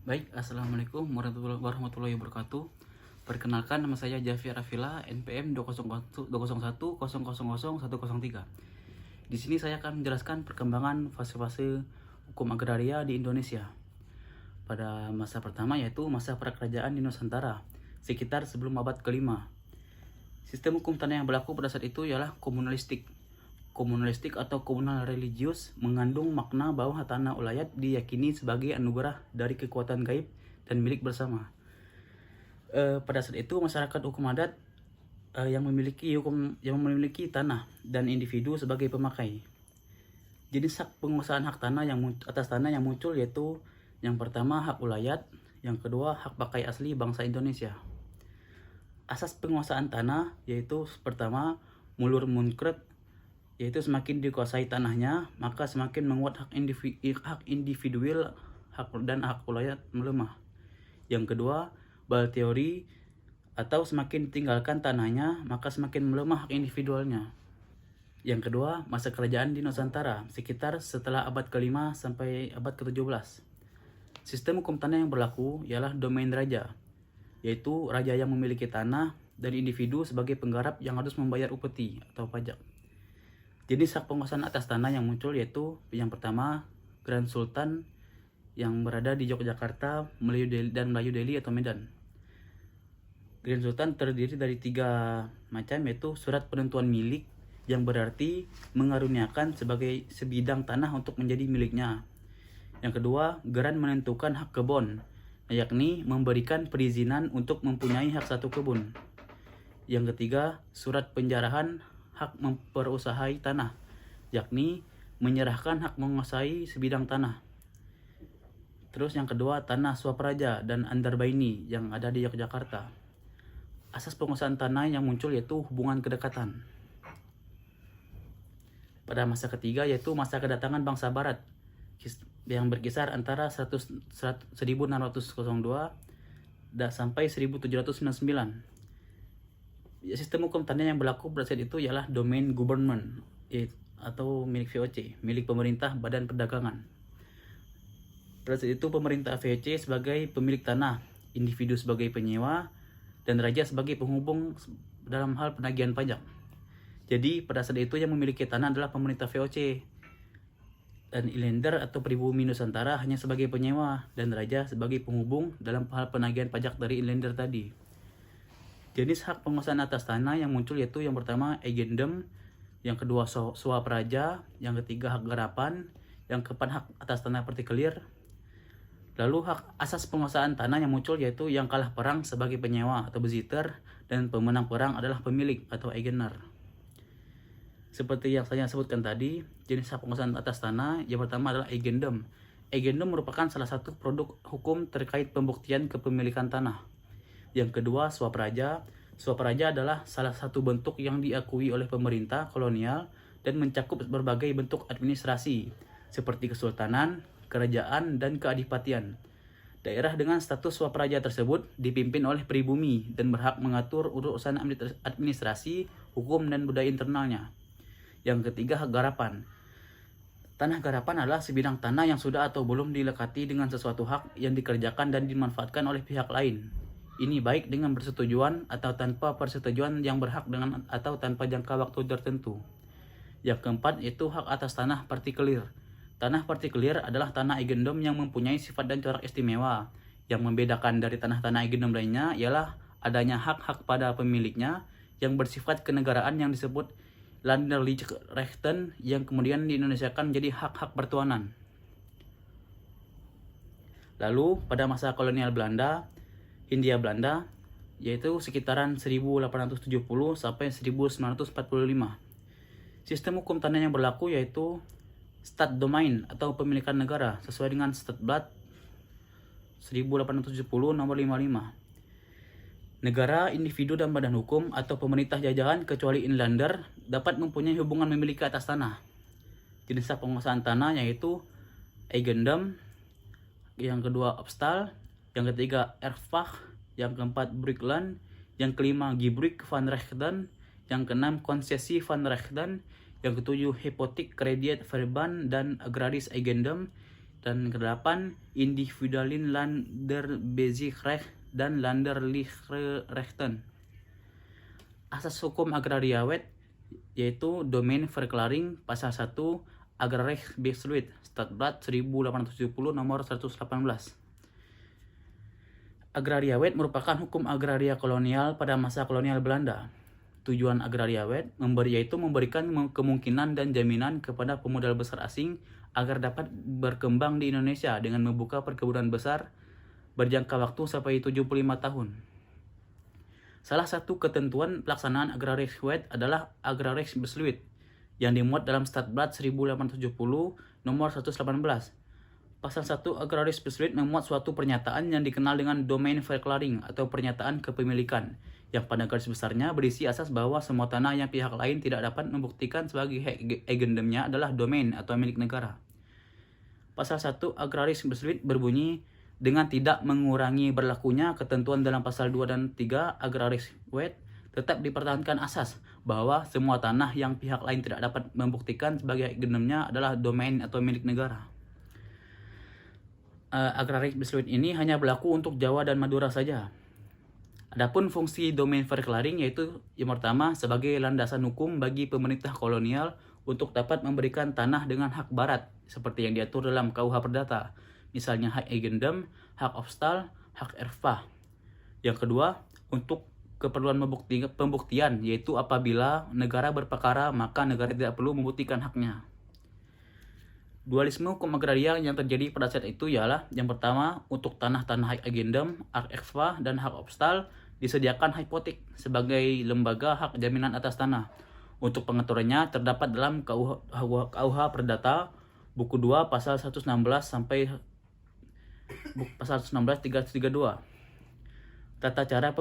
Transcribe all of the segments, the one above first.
Baik, Assalamualaikum warahmatullahi wabarakatuh. Perkenalkan, nama saya Javier Afila, NPM 201000103. Di sini saya akan menjelaskan perkembangan fase-fase hukum agraria di Indonesia. Pada masa pertama yaitu masa prakerajaan di Nusantara, sekitar sebelum abad kelima. Sistem hukum tanah yang berlaku pada saat itu ialah komunalistik. Komunalistik atau komunal religius mengandung makna bahwa tanah ulayat diyakini sebagai anugerah dari kekuatan gaib dan milik bersama. Pada saat itu masyarakat hukum adat yang memiliki tanah dan individu sebagai pemakai. Jenis hak penguasaan hak tanah atas tanah yang muncul yaitu yang pertama hak ulayat, yang kedua hak pakai asli bangsa Indonesia. Asas penguasaan tanah yaitu pertama mulur munkret, yaitu semakin dikuasai tanahnya, maka semakin menguat hak individual dan hak ulayat melemah. Yang kedua, bal teori atau semakin ditinggalkan tanahnya, maka semakin melemah hak individualnya. Yang kedua, masa kerajaan di Nusantara, sekitar setelah abad ke-5 sampai abad ke-17. Sistem hukum tanah yang berlaku ialah domain raja, yaitu raja yang memiliki tanah dan individu sebagai penggarap yang harus membayar upeti atau pajak. Jenis hak penguasaan atas tanah yang muncul yaitu yang pertama Grand Sultan yang berada di Yogyakarta, Melayu Delhi atau Medan. Grand Sultan terdiri dari 3 macam yaitu surat penentuan milik yang berarti mengaruniakan sebagai sebidang tanah untuk menjadi miliknya. Yang kedua, Geran menentukan hak kebun, yakni memberikan perizinan untuk mempunyai hak satu kebun. Yang ketiga, surat penjarahan hak memperusahai tanah, yakni menyerahkan hak menguasai sebidang tanah. Terus yang kedua, tanah swapraja dan andarbaini yang ada di Yogyakarta. Asas penguasaan tanah yang muncul yaitu hubungan kedekatan. Pada masa ketiga yaitu masa kedatangan bangsa barat yang berkisar antara 1602 sampai 1799. Sistem hukum tanah yang berlaku pada saat itu ialah domain government atau milik VOC, milik pemerintah badan perdagangan. Pada saat itu pemerintah VOC sebagai pemilik tanah, individu sebagai penyewa, dan raja sebagai penghubung dalam hal penagihan pajak. Jadi pada saat itu yang memiliki tanah adalah pemerintah VOC, dan islander atau pribumi Nusantara hanya sebagai penyewa, dan raja sebagai penghubung dalam hal penagihan pajak dari islander tadi. Jenis hak penguasaan atas tanah yang muncul yaitu yang pertama eigendom, yang kedua swapraja, yang ketiga hak garapan, yang keempat hak atas tanah partikulir. Lalu hak asas penguasaan tanah yang muncul yaitu yang kalah perang sebagai penyewa atau besitter, dan pemenang perang adalah pemilik atau eigener. Seperti yang saya sebutkan tadi, jenis hak penguasaan atas tanah yang pertama adalah eigendom. Eigendom merupakan salah satu produk hukum terkait pembuktian kepemilikan tanah. Yang kedua, swapraja. Swapraja adalah salah satu bentuk yang diakui oleh pemerintah kolonial dan mencakup berbagai bentuk administrasi seperti kesultanan, kerajaan, dan keadipatian. Daerah dengan status swapraja tersebut dipimpin oleh pribumi dan berhak mengatur urusan administrasi, hukum, dan budaya internalnya. Yang ketiga, hak garapan. Tanah garapan adalah sebidang tanah yang sudah atau belum dilekati dengan sesuatu hak yang dikerjakan dan dimanfaatkan oleh pihak lain. Ini baik dengan persetujuan atau tanpa persetujuan yang berhak dengan atau tanpa jangka waktu tertentu. Yang keempat itu hak atas tanah partikulir. Tanah partikulir adalah tanah eigendom yang mempunyai sifat dan corak istimewa. Yang membedakan dari tanah-tanah eigendom lainnya ialah adanya hak-hak pada pemiliknya yang bersifat kenegaraan yang disebut Landelijke Rechten yang kemudian diindonesiakan menjadi hak-hak pertuanan. Lalu pada masa kolonial Hindia Belanda, yaitu sekitaran 1870 sampai 1945. Sistem hukum tanah yang berlaku yaitu Staatdomein atau pemilikan negara sesuai dengan Stadblad 1870 nomor 55. Negara, individu, dan badan hukum atau pemerintah jajahan kecuali inlander dapat mempunyai hubungan memiliki atas tanah. Jenis hak penguasaan tanah yaitu eigendom, yang kedua Opstal, yang ketiga Erfach, yang keempat Brugland, yang kelima Gebruik van Rechten, yang keenam Konsesi van Rechten, yang ketujuh Hypotheek Krediet Verband dan Agraris Eigendom, Dan kedelapan, Individualin Landbezigrecht dan Landerlijkrechten. Asas hukum agraria wet yaitu Domeinverklaring pasal 1 Agrarrechtsbesluit Stadblad 1870 nomor 118. Agraria wet merupakan hukum agraria kolonial pada masa kolonial Belanda. Tujuan agraria wet yaitu memberikan kemungkinan dan jaminan kepada pemodal besar asing agar dapat berkembang di Indonesia dengan membuka perkebunan besar berjangka waktu sampai 75 tahun. Salah satu ketentuan pelaksanaan Agrarrechtswet adalah Agrarrechtsbesluit yang dimuat dalam Stadblad 1870 nomor 118. Pasal 1 Agrarrechtsbesluit memuat suatu pernyataan yang dikenal dengan Domeinverklaring atau pernyataan kepemilikan, yang pada garis besarnya berisi asas bahwa semua tanah yang pihak lain tidak dapat membuktikan sebagai hak agendemnya adalah domain atau milik negara. Pasal 1 Agrarrechtsbesluit berbunyi, dengan tidak mengurangi berlakunya ketentuan dalam pasal 2 dan 3 Agrarrechtswet, tetap dipertahankan asas bahwa semua tanah yang pihak lain tidak dapat membuktikan sebagai hak agendemnya adalah domain atau milik negara. Agrarrechtsbesluit ini hanya berlaku untuk Jawa dan Madura saja. Adapun fungsi Domeinverklaring yaitu yang pertama sebagai landasan hukum bagi pemerintah kolonial untuk dapat memberikan tanah dengan hak barat seperti yang diatur dalam KUH Perdata, misalnya hak agendem, hak opstal, hak erfah. Yang kedua, untuk keperluan pembuktian yaitu apabila negara berperkara maka negara tidak perlu membuktikan haknya. Dualisme hukum agraria yang terjadi pada saat itu ialah yang pertama, untuk tanah-tanah hak agendem, hak erfah, dan hak opstal disediakan hipotek sebagai lembaga hak jaminan atas tanah. Untuk pengaturannya terdapat dalam KUH Perdata buku 2 pasal 116 sampai pasal 116 332. Tata cara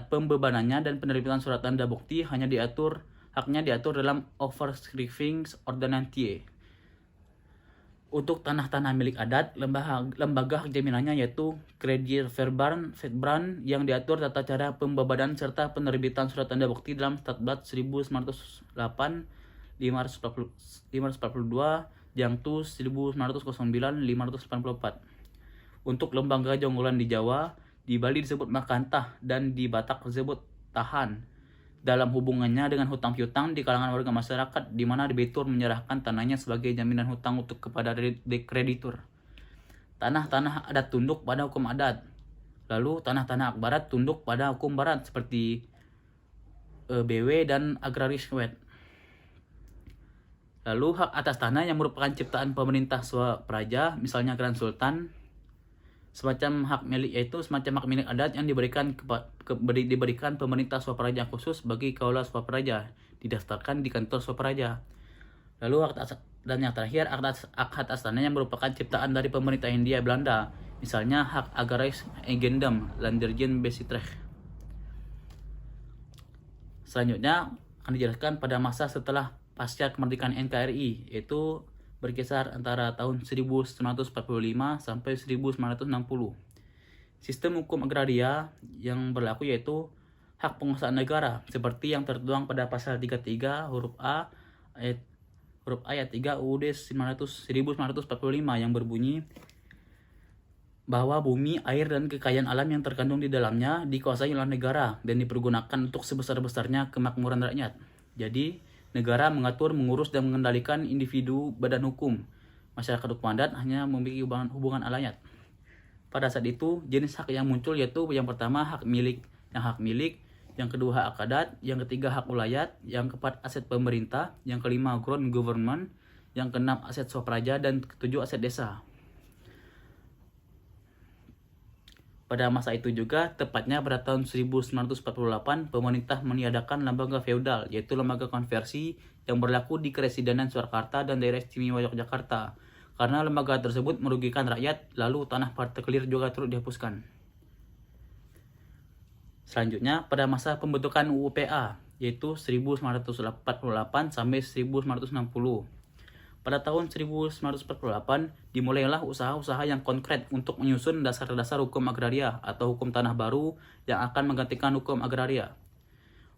pembebanannya dan penerbitan surat tanda bukti haknya diatur dalam Overschrijvingsordonnantie. Untuk tanah-tanah milik adat, lembaga hak jaminannya yaitu Kreditverband yang diatur tata cara pembebanan serta penerbitan surat tanda bukti dalam Stadblad 1908 542 Jangtus 1909 584. Untuk lembaga jonggolan di Jawa, di Bali disebut makantah dan di Batak disebut tahan. Dalam hubungannya dengan hutang piutang di kalangan warga masyarakat, di mana debitur menyerahkan tanahnya sebagai jaminan hutang untuk kepada kreditur. Tanah-tanah adat tunduk pada hukum adat. Lalu tanah-tanah hak barat tunduk pada hukum barat seperti BW dan Agrarrechtswet. Lalu hak atas tanah yang merupakan ciptaan pemerintah swapraja, misalnya Grand Sultan, semacam hak milik adat yang diberikan pemerintah swapraja khusus bagi kaula swapraja, didaftarkan di kantor swapraja. Lalu dan yang terakhir hak atas tanah yang merupakan ciptaan dari pemerintah Hindia Belanda, misalnya hak agraris agendem Landerjen Besitrecht. Selanjutnya akan dijelaskan pada masa setelah pasca kemerdekaan NKRI, yaitu berkisar antara tahun 1945 sampai 1960. Sistem hukum agraria yang berlaku yaitu hak penguasaan negara seperti yang tertuang pada pasal 33 huruf A ayat 3 UUD 1945 yang berbunyi bahwa bumi, air, dan kekayaan alam yang terkandung di dalamnya dikuasai oleh negara dan dipergunakan untuk sebesar-besarnya kemakmuran rakyat. Jadi negara mengatur, mengurus, dan mengendalikan individu badan hukum. Masyarakat hukum adat hanya memiliki hubungan alayat. Pada saat itu, jenis hak yang muncul yaitu yang pertama hak milik, yang kedua hak adat, yang ketiga hak ulayat, yang keempat aset pemerintah, yang kelima ground government, yang keenam aset swapraja, dan ketujuh aset desa. Pada masa itu juga, tepatnya pada tahun 1948, pemerintah meniadakan lembaga feodal, yaitu lembaga konversi yang berlaku di Keresidenan Surakarta dan daerah istimewa Yogyakarta. Karena lembaga tersebut merugikan rakyat, lalu tanah partikelir juga turut dihapuskan. Selanjutnya, pada masa pembentukan UUPA, yaitu 1948 sampai 1960. Pada tahun 1948 dimulailah usaha-usaha yang konkret untuk menyusun dasar-dasar hukum agraria atau hukum tanah baru yang akan menggantikan hukum agraria.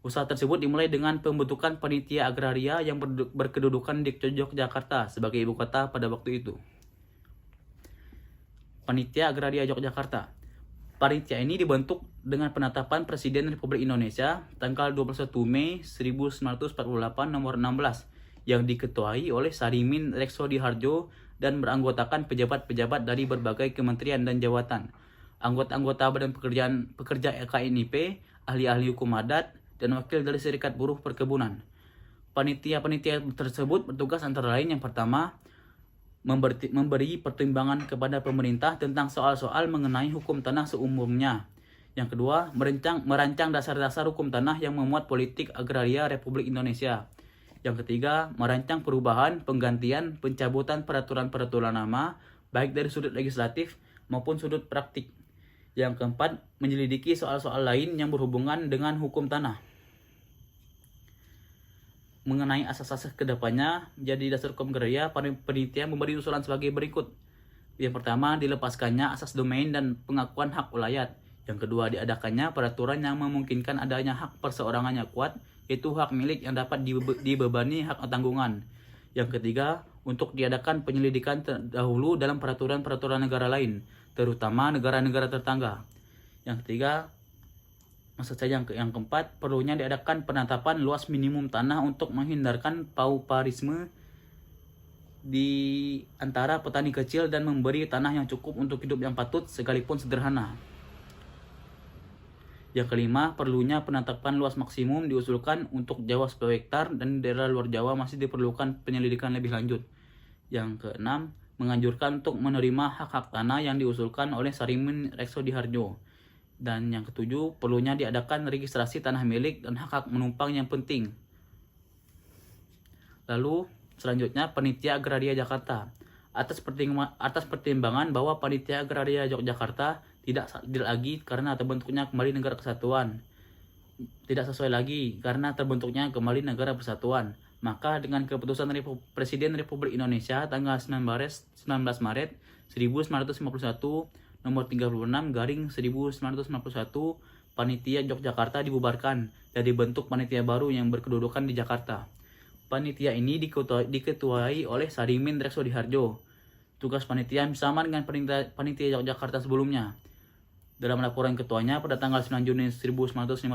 Usaha tersebut dimulai dengan pembentukan panitia agraria yang berkedudukan di Yogyakarta sebagai ibu kota pada waktu itu. Panitia Agraria Yogyakarta. Panitia ini dibentuk dengan penetapan Presiden Republik Indonesia tanggal 21 Mei 1948 nomor 16 yang diketuai oleh Sarimin Reksodiharjo dan beranggotakan pejabat-pejabat dari berbagai kementerian dan jabatan, anggota-anggota Badan Pekerja KNIP, ahli-ahli hukum adat, dan wakil dari Serikat Buruh Perkebunan. Panitia-panitia tersebut bertugas antara lain yang pertama, memberi pertimbangan kepada pemerintah tentang soal-soal mengenai hukum tanah seumumnya. Yang kedua, merancang dasar-dasar hukum tanah yang memuat politik agraria Republik Indonesia. Yang ketiga, merancang perubahan, penggantian, pencabutan peraturan-peraturan lama, baik dari sudut legislatif maupun sudut praktik. Yang keempat, menyelidiki soal-soal lain yang berhubungan dengan hukum tanah. Mengenai asas-asas kedepannya, jadi dasar hukum agraria, panitia memberi usulan sebagai berikut. Yang pertama, dilepaskannya asas domain dan pengakuan hak ulayat. Yang kedua, diadakannya peraturan yang memungkinkan adanya hak perseorangan yang kuat, yaitu hak milik yang dapat dibebani hak tanggungan. Yang ketiga, untuk diadakan penyelidikan terdahulu dalam peraturan-peraturan negara lain, terutama negara-negara tetangga. Yang ketiga, yang keempat, perlunya diadakan penetapan luas minimum tanah untuk menghindarkan pauperisme di antara petani kecil dan memberi tanah yang cukup untuk hidup yang patut sekalipun sederhana. Yang kelima, perlunya penetapan luas maksimum diusulkan untuk Jawa 10 hektar dan daerah luar Jawa masih diperlukan penyelidikan lebih lanjut. Yang keenam, menganjurkan untuk menerima hak-hak tanah yang diusulkan oleh Sarimin Reksodiharjo. Dan yang ketujuh, perlunya diadakan registrasi tanah milik dan hak-hak menumpang yang penting. Lalu, selanjutnya Panitia Agraria Jakarta. Atas pertimbangan bahwa Panitia Agraria Yogyakarta tidak lagi karena terbentuknya kembali negara kesatuan. Tidak sesuai lagi karena terbentuknya kembali negara persatuan. Maka dengan keputusan Presiden Republik Indonesia tanggal 19 Maret 1951 nomor 36/1991, Panitia Yogyakarta dibubarkan dan dibentuk panitia baru yang berkedudukan di Jakarta. Panitia ini diketuai oleh Sarimin Reksodiharjo. Tugas panitia sama dengan panitia Yogyakarta sebelumnya. Dalam laporan ketuanya pada tanggal 9 Juni 1955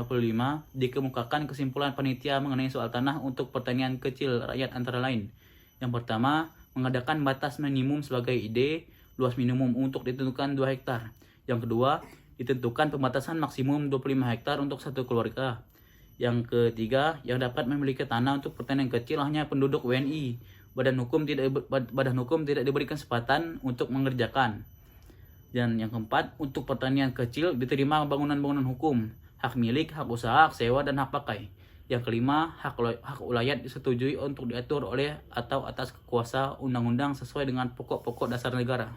dikemukakan kesimpulan panitia mengenai soal tanah untuk pertanian kecil rakyat antara lain. Yang pertama, mengadakan batas minimum sebagai ide, luas minimum untuk ditentukan 2 hektar. Yang kedua, ditentukan pembatasan maksimum 25 hektar untuk satu keluarga. Yang ketiga, yang dapat memiliki tanah untuk pertanian kecil hanya penduduk WNI. Badan hukum tidak diberikan kesempatan untuk mengerjakan. Dan yang keempat, untuk pertanian kecil diterima bangunan-bangunan hukum, hak milik, hak usaha, hak sewa, dan hak pakai. Yang kelima, hak ulayat disetujui untuk diatur oleh atau atas kuasa undang-undang sesuai dengan pokok-pokok dasar negara.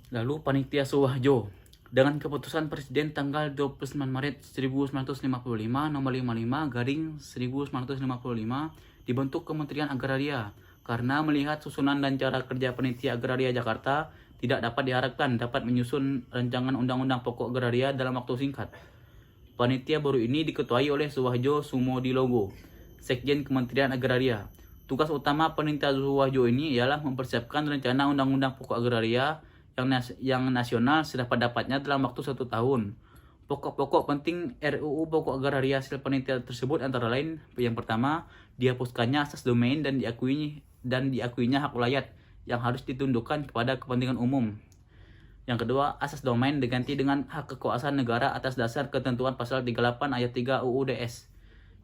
Lalu Panitia Suharjo. Dengan keputusan Presiden tanggal 29 Maret 1955 nomor 55/1955 dibentuk Kementerian Agraria karena melihat susunan dan cara kerja Panitia Agraria Jakarta tidak dapat diharapkan dapat menyusun rancangan undang-undang pokok agraria dalam waktu singkat. Panitia baru ini diketuai oleh Suharjo Sumodilogo, Sekjen Kementerian Agraria. Tugas utama Panitia Suharjo ini ialah mempersiapkan rencana undang-undang pokok agraria yang nasional sedapat-dapatnya dalam waktu 1 tahun. Pokok-pokok penting RUU Pokok Agraria hasil panitia tersebut antara lain: yang pertama, dihapuskannya asas domain dan diakuinya hak ulayat yang harus ditundukkan kepada kepentingan umum. Yang kedua, asas domain diganti dengan hak kekuasaan negara atas dasar ketentuan pasal 38 ayat 3 UU DS.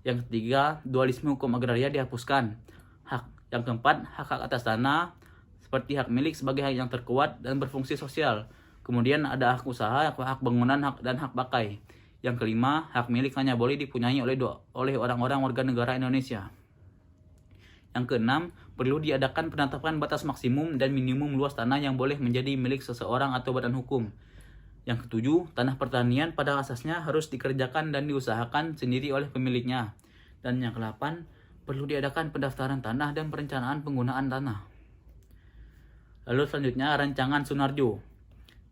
Yang ketiga, dualisme hukum agraria dihapuskan. Yang keempat, hak atas tanah seperti hak milik sebagai hak yang terkuat dan berfungsi sosial. Kemudian ada hak usaha, hak bangunan, dan hak pakai. Yang kelima, hak milik hanya boleh dipunyai oleh orang-orang warga negara Indonesia. Yang keenam, perlu diadakan penetapan batas maksimum dan minimum luas tanah yang boleh menjadi milik seseorang atau badan hukum. Yang ketujuh, tanah pertanian pada asasnya harus dikerjakan dan diusahakan sendiri oleh pemiliknya. Dan yang kedelapan, perlu diadakan pendaftaran tanah dan perencanaan penggunaan tanah. Lalu selanjutnya, Rancangan Sunarjo.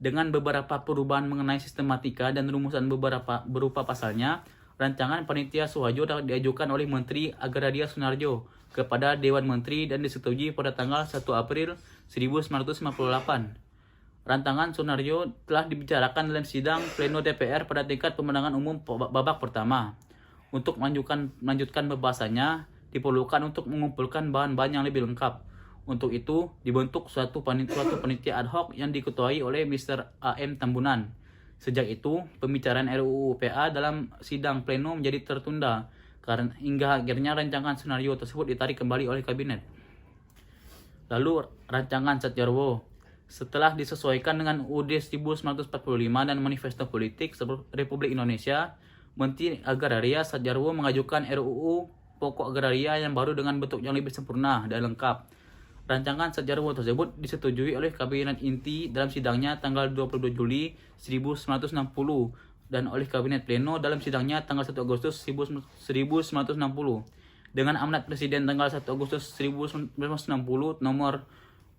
Dengan beberapa perubahan mengenai sistematika dan rumusan berupa pasalnya, rancangan Panitia Suharjo dapat diajukan oleh Menteri Agraria Sunarjo kepada Dewan Menteri dan disetujui pada tanggal 1 April 1958. Rancangan skenario telah dibicarakan dalam sidang pleno DPR pada tingkat pemenangan umum babak pertama. Untuk melanjutkan pembahasannya, diperlukan untuk mengumpulkan bahan-bahan yang lebih lengkap. Untuk itu, dibentuk suatu panitia ad hoc yang diketuai oleh Mr. A.M. Tambunan. Sejak itu, pembicaraan RUU PA dalam sidang pleno menjadi tertunda, karena hingga akhirnya rancangan skenario tersebut ditarik kembali oleh kabinet. Lalu, rancangan Satjarwo. Setelah disesuaikan dengan UUD 1945 dan Manifesto Politik Republik Indonesia, Menteri Agraria Satjarwo mengajukan RUU Pokok Agraria yang baru dengan bentuk yang lebih sempurna dan lengkap. Rancangan Satjarwo tersebut disetujui oleh Kabinet Inti dalam sidangnya tanggal 22 Juli 1960 dan oleh Kabinet Pleno dalam sidangnya tanggal 1 Agustus 1960 dengan amanat Presiden tanggal 1 Agustus 1960 nomor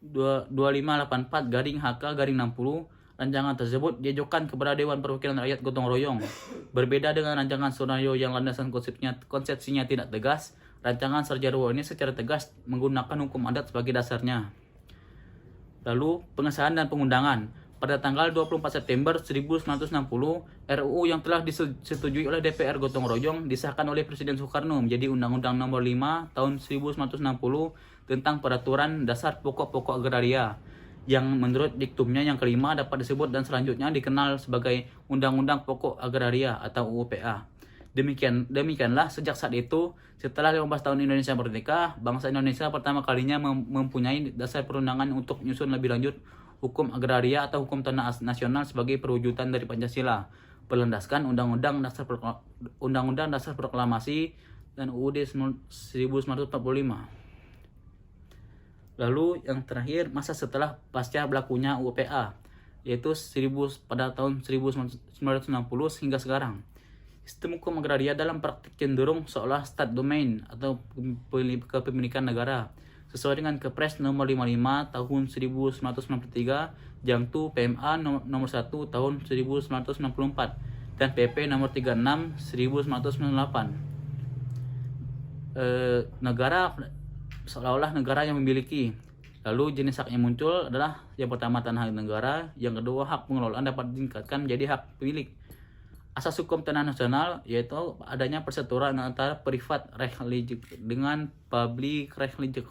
2584/HK/60. Rancangan tersebut diajukan kepada Dewan Perwakilan Rakyat gotong royong. Berbeda dengan rancangan skenario yang landasan konsepsinya tidak tegas, rancangan Satjarwo ini secara tegas menggunakan hukum adat sebagai dasarnya. Lalu, pengesahan dan pengundangan. Pada tanggal 24 September 1960, RUU yang telah disetujui oleh DPR gotong royong disahkan oleh Presiden Soekarno menjadi Undang-Undang Nomor 5 Tahun 1960 tentang Peraturan Dasar Pokok-Pokok Agraria, yang menurut diktumnya yang kelima dapat disebut dan selanjutnya dikenal sebagai Undang-Undang Pokok Agraria atau UU PA. Demikianlah sejak saat itu, setelah 15 tahun Indonesia merdeka, bangsa Indonesia pertama kalinya mempunyai dasar perundangan untuk menyusun lebih lanjut hukum agraria atau hukum tanah nasional sebagai perwujudan dari Pancasila, berlandaskan Undang-Undang Dasar Proklamasi dan UUD 1945. Lalu yang terakhir, masa setelah pasca berlakunya UU PA, yaitu pada tahun 1960 hingga sekarang. Sistem hukum agraria dalam praktik cenderung seolah state domain atau kepemilikan negara, sesuai dengan Kepres nomor 55 tahun 1993, Jangtu PMA nomor 1 tahun 1994, dan PP nomor 36 1998. Negara seolah-olah negara yang memiliki. Lalu jenis hak yang muncul adalah yang pertama tanah negara, yang kedua hak pengelolaan dapat ditingkatkan menjadi hak pemilik. Asas hukum tanah nasional yaitu adanya persetujuan antara privat rechtlich dengan public rechtlich.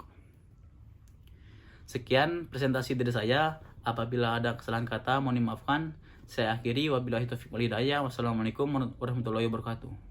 Sekian presentasi dari saya. Apabila ada kesalahan kata mohon dimaafkan. Saya akhiri, wabillahi taufiq wal hidayah. Wassalamualaikum warahmatullahi wabarakatuh.